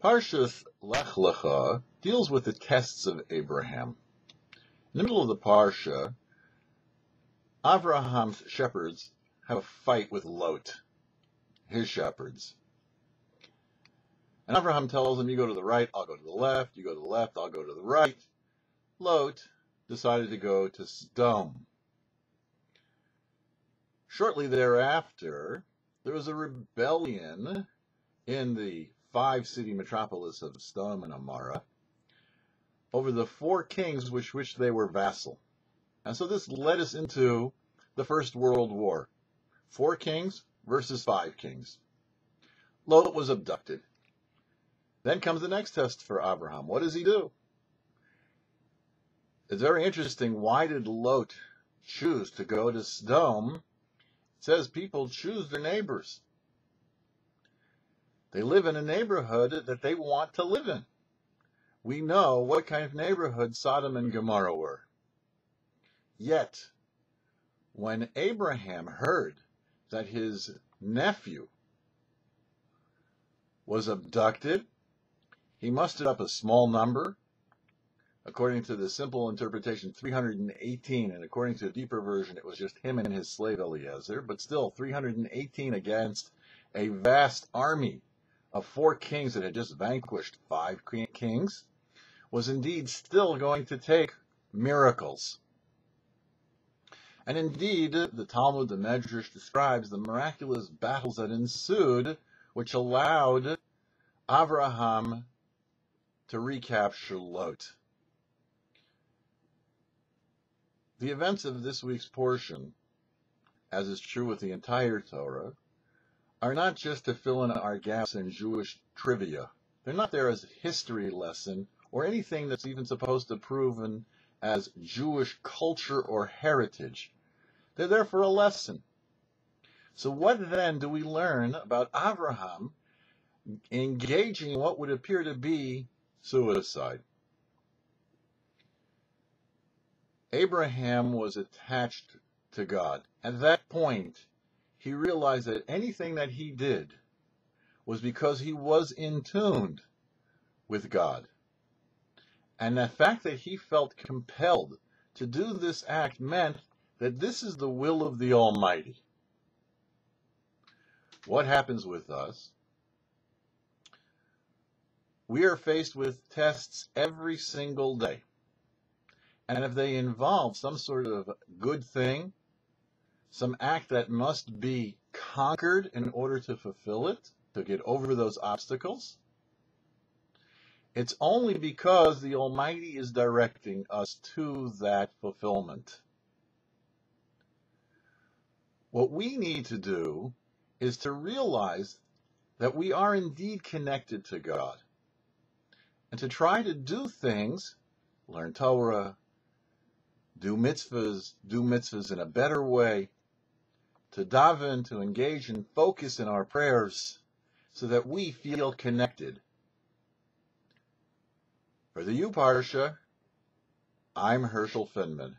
Parshas Lech Licha deals with the tests of Abraham. In the middle of the Parsha, Avraham's shepherds have a fight with Lot, his shepherds. And Abraham tells them, you go to the right, I'll go to the left. You go to the left, I'll go to the right. Lot decided to go to Sodom. Shortly thereafter, there was a rebellion in the five-city metropolis of Sodom and Gomorrah over the four kings which they were vassal. And so this led us into the First World War. 4 kings versus 5 kings. Lot was abducted. Then comes the next test for Abraham. What does he do? It's very interesting. Why did Lot choose to go to Sodom? It says people choose their neighbors. They live in a neighborhood that they want to live in. We know what kind of neighborhood Sodom and Gomorrah were. Yet, when Abraham heard that his nephew was abducted, he mustered up a small number. According to the simple interpretation, 318, and according to a deeper version, it was just him and his slave Eliezer, but still 318 against a vast army of 4 kings that had just vanquished 5 kings, was indeed still going to take miracles. And indeed, the Talmud, the Medrash, describes the miraculous battles that ensued, which allowed Abraham to recapture Lot. The events of this week's portion, as is true with the entire Torah, are not just to fill in our gaps in Jewish trivia. They're not there as a history lesson or anything that's even supposed to prove as Jewish culture or heritage. They're there for a lesson. So what then do we learn about Abraham engaging in what would appear to be suicide? Abraham was attached to God. At that point, he realized that anything that he did was because he was in tune with God. And the fact that he felt compelled to do this act meant that this is the will of the Almighty. What happens with us? We are faced with tests every single day. And if they involve some sort of good thing, some act that must be conquered in order to fulfill it, to get over those obstacles, it's only because the Almighty is directing us to that fulfillment. What we need to do is to realize that we are indeed connected to God, and to try to do things, learn Torah, do mitzvahs in a better way, to daven, to engage and focus in our prayers, so that we feel connected. For the YouParsha, I'm Herschel Finman.